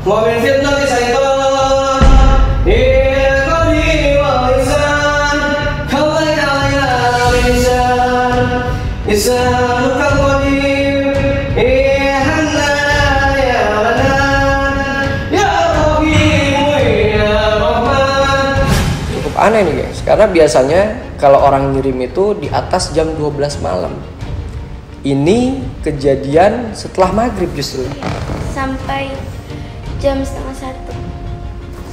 ومن فتنة الشيطان إذ قديم والإنسان خلق علينا الإنسان لسانك القديم إيهنا يا منان يا رحيم يا رحمن. Cukup aneh nih guys, karena biasanya kalau orang ngirim itu di atas jam 12 malam. Ini kejadian setelah maghrib justru. Sampai jam setengah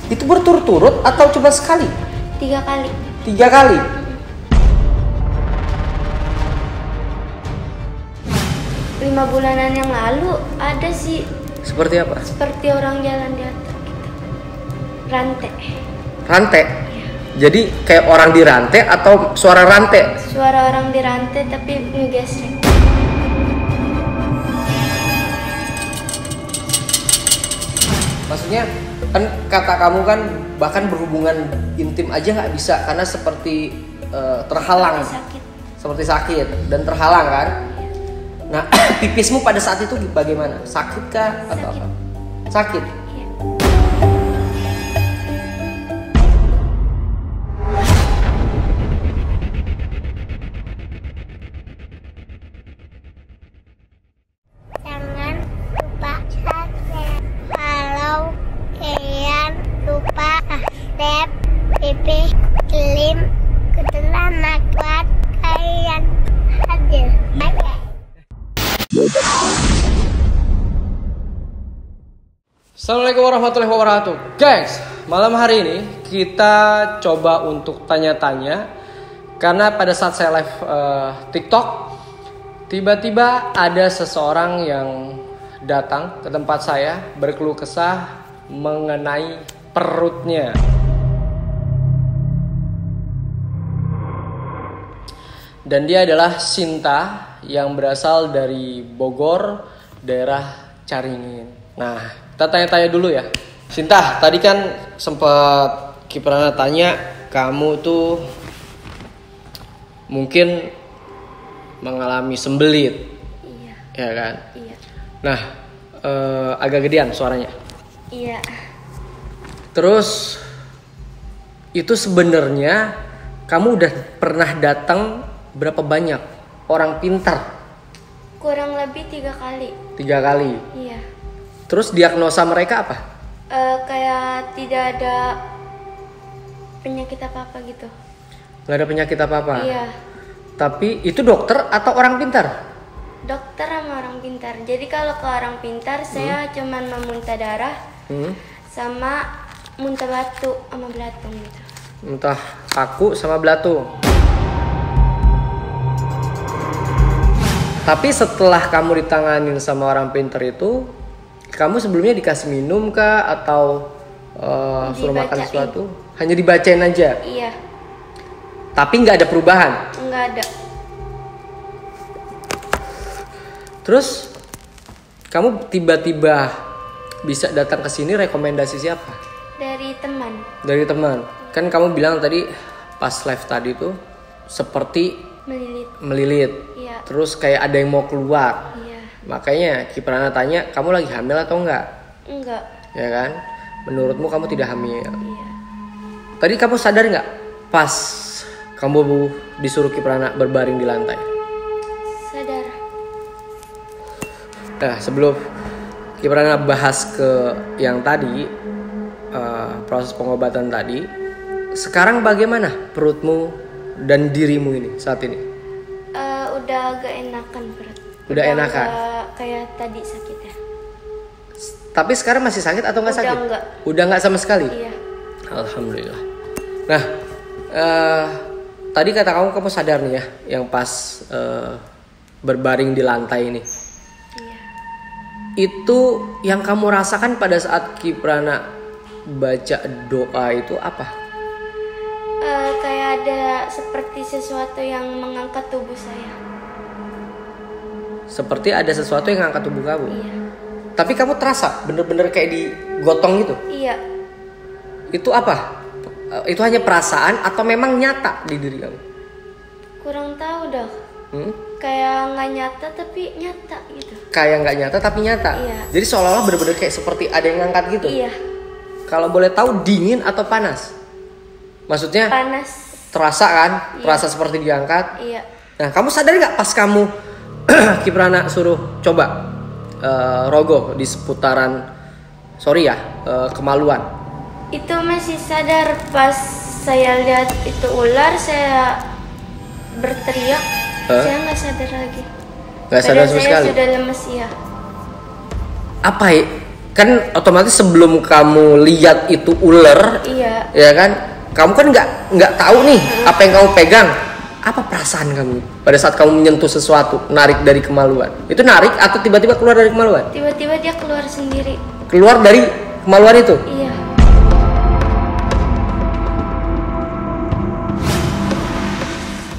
1. Itu berturut-turut atau cuma sekali? 3 kali. 3 kali? Lima bulanan yang lalu ada sih. Seperti apa? Seperti orang jalan di atas gitu. Rantai. Rantai? Jadi kayak orang dirantai atau suara rantai? Suara orang di rantai tapi ngegesek. Maksudnya kan kata kamu kan bahkan berhubungan intim aja nggak bisa karena seperti terhalang, Sakit. seperti sakit dan terhalang kan. Nah pipismu pada saat itu bagaimana? Sakit kah atau Sakit. apa? Sakit. Iya. Jangan lupa subscribe. Kalau kalian lupa subscribe, pipi klim ketelan buat kalian hadir. Bye bye. Assalamualaikum warahmatullahi wabarakatuh. Guys, malam hari ini kita coba untuk tanya-tanya karena pada saat saya live TikTok tiba-tiba ada seseorang yang datang ke tempat saya berkeluh kesah mengenai perutnya. Dan dia adalah Sinta yang berasal dari Bogor, daerah Caringin. Nah, kita tanya-tanya dulu ya. Sinta, tadi kan sempat Kiprana tanya kamu tuh mungkin mengalami sembelit. Iya. Ya kan? Iya. Nah, agak gedean suaranya. Iya. Terus itu sebenarnya kamu udah pernah datang berapa banyak orang pintar? Kurang lebih 3 kali. 3 kali. Iya. Terus diagnosa mereka apa? Kayak tidak ada penyakit apa-apa gitu. Nggak ada penyakit apa-apa. Iya. Tapi itu dokter atau orang pintar? Dokter sama orang pintar. Jadi kalau ke orang pintar saya cuman memuntah darah sama muntah batu sama belatung gitu. Entah kaku sama belatung. Tapi setelah kamu ditanganin sama orang pintar itu, kamu sebelumnya dikasih minum kah atau suruh makan Dibacain. sesuatu? Hanya dibacain aja. Iya, Tapi nggak ada perubahan. nggak ada. Terus kamu tiba-tiba bisa datang ke sini rekomendasi siapa? Dari teman. Dari teman. Kan kamu bilang tadi pas live tadi tuh seperti Melilit. melilit. Iya. Terus kayak ada yang mau keluar. Iya. Makanya Kiprana tanya, kamu lagi hamil atau enggak? Enggak. Ya kan? Menurutmu kamu tidak hamil. Iya. Tadi kamu sadar nggak pas kamu disuruh Kiprana berbaring di lantai? Sadar. Nah, sebelum Kiprana bahas ke yang tadi, proses pengobatan tadi, sekarang bagaimana perutmu dan dirimu ini saat ini? Udah agak enakan perut. Udah enakan? Nggak kayak tadi sakitnya. Tapi sekarang masih sakit atau nggak Udah sakit? nggak. Udah nggak sama sekali? Iya. Alhamdulillah. Nah, tadi kata kamu sadar nih ya, yang pas berbaring di lantai ini. Iya. Itu yang kamu rasakan pada saat Kiprana baca doa itu apa? Kayak ada seperti sesuatu yang mengangkat tubuh saya. Seperti ada sesuatu yang ngangkat tubuh kamu. Iya. Tapi kamu terasa bener-bener kayak digotong gitu. Iya. Itu apa? Itu hanya perasaan atau memang nyata di diri kamu? Kurang tahu dah. Kayak nggak nyata tapi nyata gitu. Kayak nggak nyata tapi nyata. Iya. Jadi seolah-olah bener-bener kayak seperti ada yang ngangkat gitu. Iya. Kalau boleh tahu dingin atau panas? Maksudnya Panas. terasa kan? Iya. Terasa seperti diangkat. Iya. Nah, kamu sadar nggak pas kamu Kiprana suruh coba rogoh di seputaran Kemaluan? Itu masih sadar pas saya lihat itu ular, saya berteriak. Saya nggak sadar lagi. Nggak sadar sama saya sekali? sudah lemes ya. Apa ya? Kan otomatis sebelum kamu lihat itu ular, Iya. ya kan? Kamu kan nggak tahu nih apa yang kamu pegang. Apa perasaan kamu pada saat kamu menyentuh sesuatu, narik dari kemaluan? Itu narik atau tiba-tiba keluar dari kemaluan? Tiba-tiba dia keluar sendiri. Keluar dari kemaluan itu? Iya.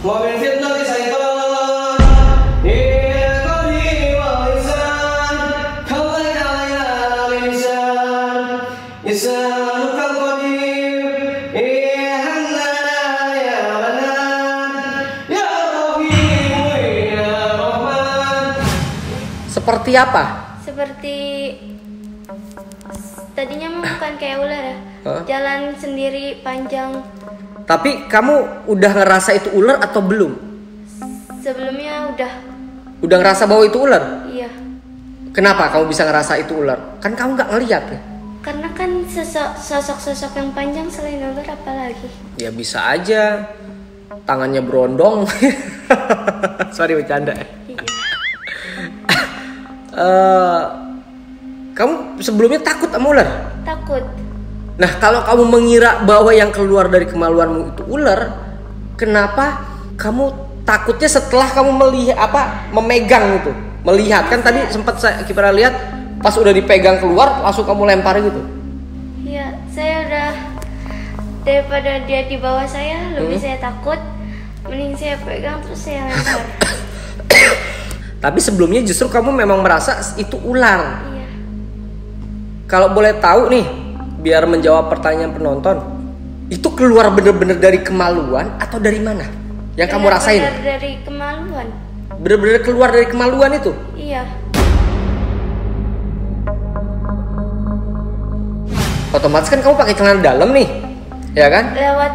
ومن فتنة الشيطان إذ قديم والإنسان خلق علينا الإنسان إنسان كالقديم إهنا يا منان يا رحيم يا رحمن. Seperti apa? Seperti tadinya mah bukan kayak ular ya. Hah? Jalan sendiri panjang. Tapi kamu udah ngerasa itu ular atau belum? Sebelumnya udah. Udah ngerasa bahwa itu ular? Iya. Kenapa kamu bisa ngerasa itu ular? Kan kamu nggak ngeliat ya? Karena kan sosok-sosok yang panjang selain ular apa lagi? Ya bisa aja. Tangannya berondong. Sorry bercanda. Iya. Kamu sebelumnya takut sama ular? Takut. Nah, kalau kamu mengira bahwa yang keluar dari kemaluanmu itu ular, kenapa kamu takutnya setelah kamu memegang itu? Melihat kan tadi sempat kita lihat pas udah dipegang keluar langsung kamu lempar gitu. Iya, saya udah daripada dia di bawah saya, lebih saya takut. Mending saya pegang terus saya lempar. Tapi sebelumnya justru kamu memang merasa itu ular. Iya. Kalau boleh tahu nih, biar menjawab pertanyaan penonton, itu keluar bener-bener dari kemaluan atau dari mana? Yang kamu rasain? Benar dari kemaluan. Bener-bener keluar dari kemaluan itu? Iya. Otomatis kan kamu pakai celana dalam nih, ya kan? Lewat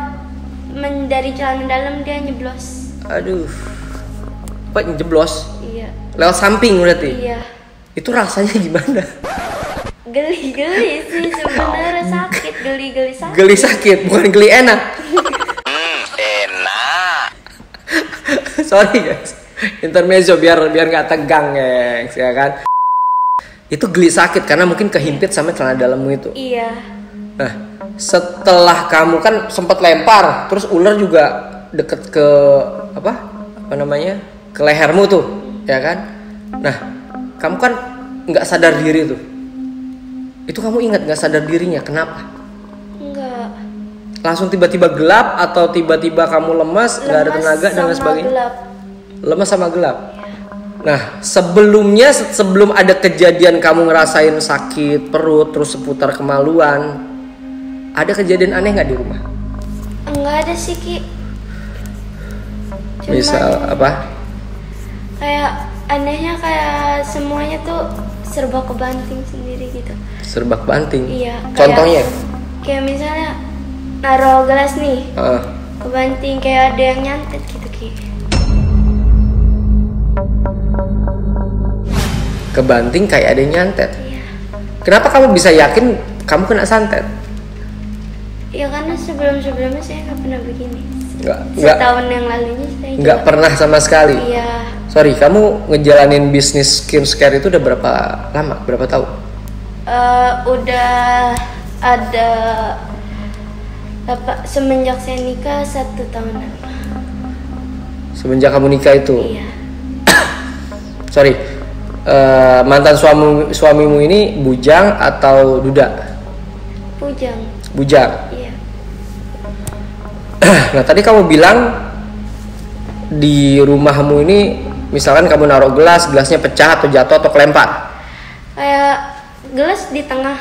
dari celana dalam dia nyeblos. Aduh, apa jeblos? Iya. Lewat samping berarti? Iya. Itu rasanya gimana? Geli-geli sih sebenarnya, sakit, geli-geli sakit. Geli sakit, bukan geli enak. Enak. Sorry guys, intermezzo biar nggak tegang guys, ya kan? Itu geli sakit karena mungkin kehimpit sama celana dalammu itu. Iya. Nah, setelah kamu kan sempat lempar, terus ular juga deket ke ke lehermu tuh, ya kan? Nah, kamu kan nggak sadar diri tuh. Itu kamu ingat nggak sadar dirinya? Kenapa? Enggak. Langsung tiba-tiba gelap atau tiba-tiba kamu lemas, nggak ada tenaga dan lain sebagainya? Gelap. Lemas sama gelap. Nah, sebelum ada kejadian kamu ngerasain sakit perut terus seputar kemaluan, ada kejadian aneh nggak di rumah? Enggak ada sih, Ki. Cuman Misal apa? kayak anehnya kayak semuanya tuh serba kebanting sendiri gitu. Serba banting. Iya. Contohnya? Kayak misalnya naruh gelas nih, Heeh. kebanting kayak ada yang nyantet gitu, Ki. Kebanting kayak ada yang nyantet. Iya. Kenapa kamu bisa yakin kamu kena santet? Ya karena sebelumnya saya nggak pernah begini. Nggak Setahun yang lalunya saya nggak juga. pernah sama sekali. Iya. Sorry, kamu ngejalanin bisnis skincare itu udah berapa lama? Berapa tahun? Udah ada semenjak saya nikah 1 tahunan. Semenjak kamu nikah itu? Iya. Sorry, mantan suamimu ini bujang atau duda? Bujang. Bujang. Iya. Nah, tadi kamu bilang di rumahmu ini, misalkan kamu naruh gelasnya pecah atau jatuh atau kelempar. Kayak gelas di tengah,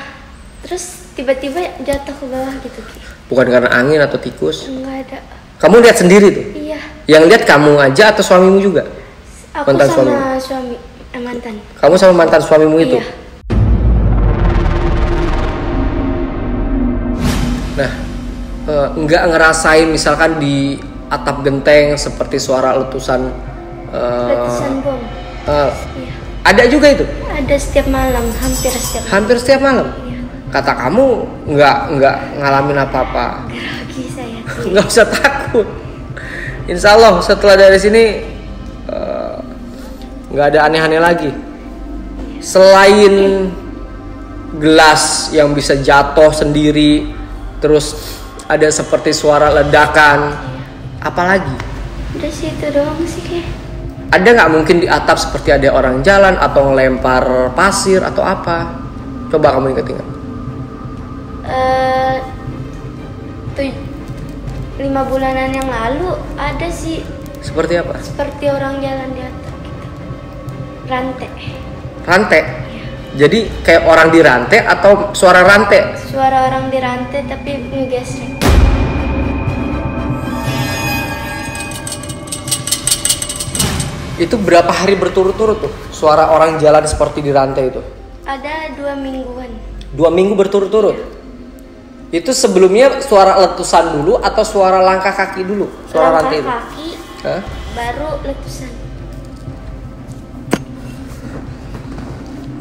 terus tiba-tiba jatuh ke bawah gitu, Ki. Bukan karena angin atau tikus. Enggak ada. Kamu lihat sendiri tuh? Iya. Yang lihat kamu aja atau suamimu juga? Aku Mantan sama suami mantan. Kamu sama mantan suamimu itu? Iya. Nah, nggak ngerasain misalkan di atap genteng seperti suara letusan? Letusan bom. Iya. Ada juga itu? Ada setiap malam, hampir setiap malam. Hampir setiap malam. Iya. Kata kamu nggak ngalamin apa-apa. Grogi saya. Nggak usah takut. Insya Allah setelah dari sini nggak ada aneh-aneh lagi. Selain gelas yang bisa jatuh sendiri, terus ada seperti suara ledakan, apalagi? Udah sih itu doang sih kayak. Ada nggak mungkin di atap seperti ada orang jalan atau ngelempar pasir atau apa? Coba kamu ingat-ingat. 5 bulanan yang lalu ada sih Seperti apa? seperti orang jalan di atap gitu. Rantai. Rantai. Jadi kayak orang dirantai atau suara rantai? Suara orang di rantai tapi ngegesrek. Itu berapa hari berturut-turut tuh suara orang jalan seperti di rantai itu? Ada 2 mingguan. 2 minggu berturut-turut. Itu sebelumnya suara letusan dulu atau suara langkah kaki dulu? Suara Langkah rantai itu. kaki Hah? baru letusan.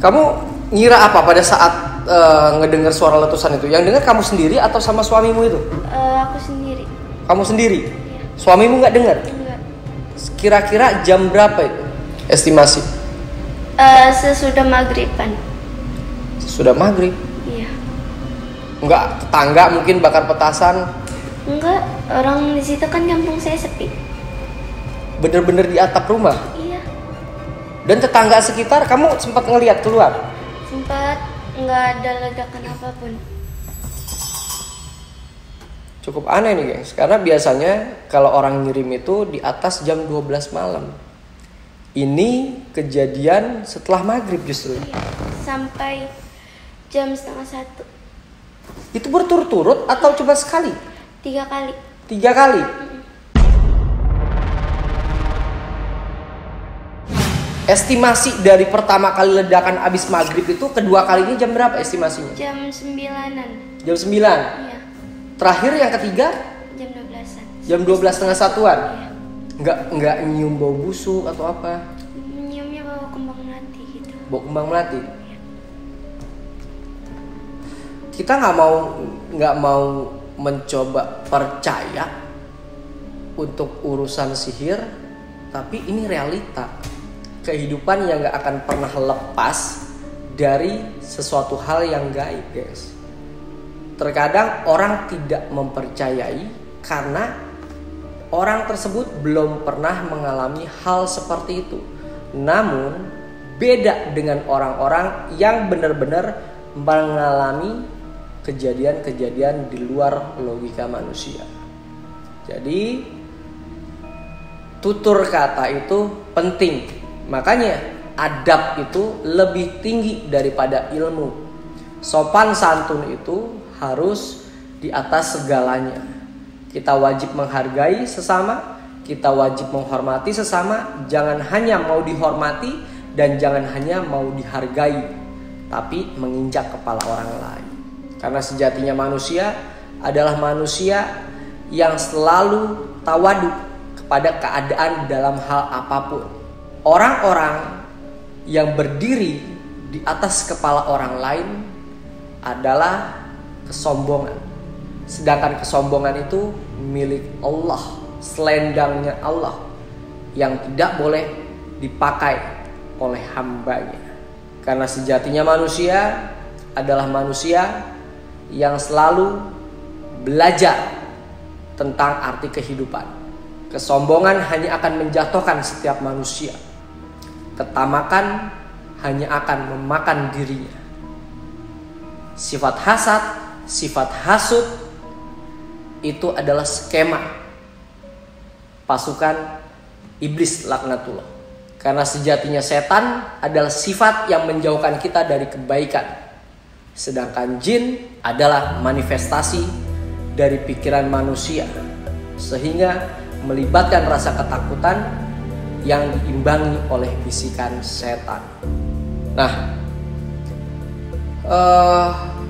Kamu ngira apa pada saat ngedengar suara letusan itu? Yang dengar kamu sendiri atau sama suamimu itu? Aku sendiri. Kamu sendiri? Iya. Suamimu nggak dengar? Enggak. Kira-kira jam berapa itu? Estimasi? Sesudah maghriban. Sudah maghrib. Iya. Enggak, tetangga mungkin bakar petasan. Enggak, orang di situ kan kampung saya sepi. Bener-bener di atap rumah. Iya. Dan tetangga sekitar kamu sempat ngelihat keluar? Sempat nggak ada ledakan apapun. Cukup aneh nih guys, karena biasanya kalau orang ngirim itu di atas jam 12 malam. Ini kejadian setelah maghrib justru. Iya. Sampai jam 12:30. Itu berturut-turut atau cuma sekali? 3 kali. 3 kali? Estimasi dari pertama kali ledakan abis maghrib itu kedua kalinya jam berapa estimasinya? Jam 9-an. Jam 9. Iya. Terakhir yang ketiga Jam 12-an. jam 12:30-an. Iya. Nggak nyium bau busuk atau apa? Nyiumnya bawa kembang melati gitu. Bau kembang melati. Kita nggak mau mencoba percaya untuk urusan sihir, tapi ini realita kehidupan yang nggak akan pernah lepas dari sesuatu hal yang gaib, guys. Terkadang orang tidak mempercayai karena orang tersebut belum pernah mengalami hal seperti itu. Namun beda dengan orang-orang yang benar-benar mengalami kejadian-kejadian di luar logika manusia. Jadi tutur kata itu penting. Makanya adab itu lebih tinggi daripada ilmu. Sopan santun itu harus di atas segalanya. Kita wajib menghargai sesama, kita wajib menghormati sesama. Jangan hanya mau dihormati dan jangan hanya mau dihargai, tapi menginjak kepala orang lain. Karena sejatinya manusia adalah manusia yang selalu tawadu kepada keadaan dalam hal apapun. Orang-orang yang berdiri di atas kepala orang lain adalah kesombongan. Sedangkan kesombongan itu milik Allah, selendangnya Allah yang tidak boleh dipakai oleh hambanya. Karena sejatinya manusia adalah manusia yang selalu belajar tentang arti kehidupan. Kesombongan hanya akan menjatuhkan setiap manusia. Ketamakan hanya akan memakan dirinya. Sifat hasad, sifat hasud itu adalah skema pasukan iblis laknatullah. Karena sejatinya setan adalah sifat yang menjauhkan kita dari kebaikan. Sedangkan jin adalah manifestasi dari pikiran manusia, sehingga melibatkan rasa ketakutan yang diimbangi oleh bisikan setan. Nah,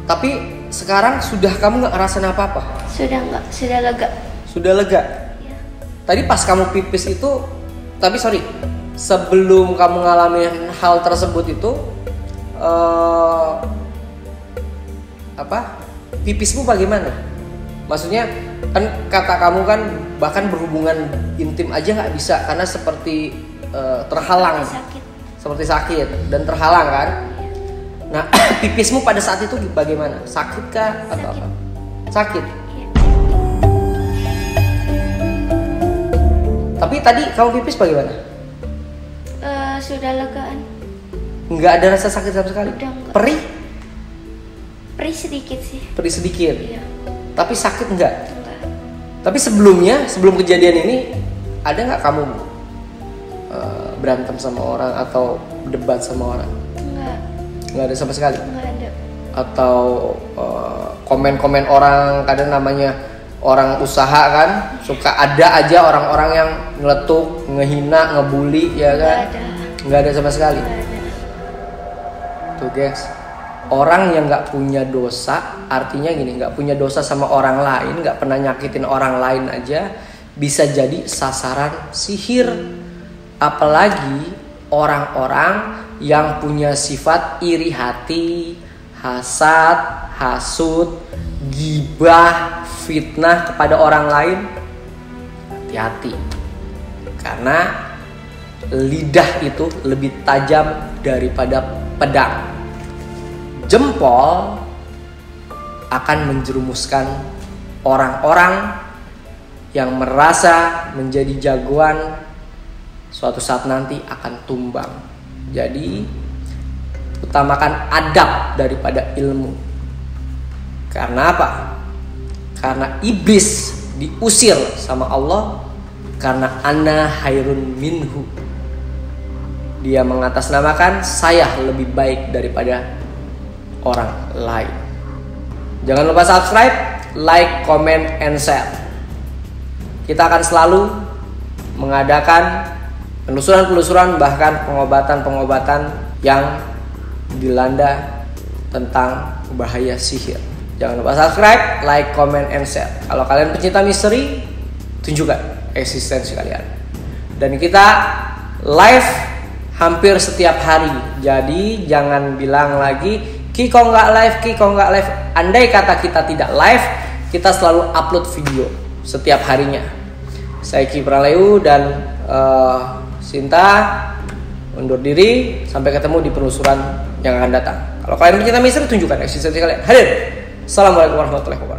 tapi sekarang sudah kamu nggak ngerasain apa-apa? Sudah enggak, sudah lega. Sudah lega? Ya. Tadi pas kamu pipis itu, tapi sorry, sebelum kamu ngalamin hal tersebut itu, pipismu bagaimana? Maksudnya kan kata kamu kan bahkan berhubungan intim aja nggak bisa karena seperti terhalang, Sakit. seperti sakit dan terhalang kan? Nah, pipismu pada saat itu bagaimana? Sakit kah atau apa? Sakit. Iya. Tapi tadi kamu pipis bagaimana? Sudah legaan. Nggak ada rasa sakit sama sekali? Udah nggak. Perih? Perih sedikit sih. Perih sedikit. Iya. Tapi sakit nggak? Enggak. Tapi sebelumnya, sebelum kejadian ini, ada nggak kamu berantem sama orang atau debat sama orang? Enggak. Nggak ada sama sekali? Enggak ada. Atau komen-komen orang, kadang namanya orang usaha kan, suka ada aja orang-orang yang ngeletuk, ngehina, ngebully, ya kan? Enggak ada. Nggak ada sama sekali. Enggak ada. Tuh guys, orang yang nggak punya dosa, artinya gini, nggak punya dosa sama orang lain, nggak pernah nyakitin orang lain aja, bisa jadi sasaran sihir. Apalagi orang-orang yang punya sifat iri hati, hasad, hasud, gibah, fitnah kepada orang lain. Hati-hati, karena lidah itu lebih tajam daripada pedang. Jempol akan menjerumuskan orang-orang yang merasa menjadi jagoan, suatu saat nanti akan tumbang. Jadi utamakan adab daripada ilmu. Karena apa? Karena iblis diusir sama Allah karena ana hairun minhu. Dia mengatasnamakan saya lebih baik daripada orang lain. Jangan lupa subscribe, like, comment, and share. Kita akan selalu mengadakan penelusuran-penelusuran, bahkan pengobatan-pengobatan yang dilanda tentang bahaya sihir. Jangan lupa subscribe, like, comment, and share. Kalau kalian pencinta misteri, tunjukkan eksistensi kalian. Dan kita live hampir setiap hari. Jadi jangan bilang lagi Kiko nggak live. Andai kata kita tidak live, kita selalu upload video setiap harinya. Saya Ki Praleu dan Sinta undur diri. Sampai ketemu di penelusuran yang akan datang. Kalau kalian pencinta misteri, tunjukkan eksistensi kalian. Hadir. Assalamualaikum warahmatullahi wabarakatuh.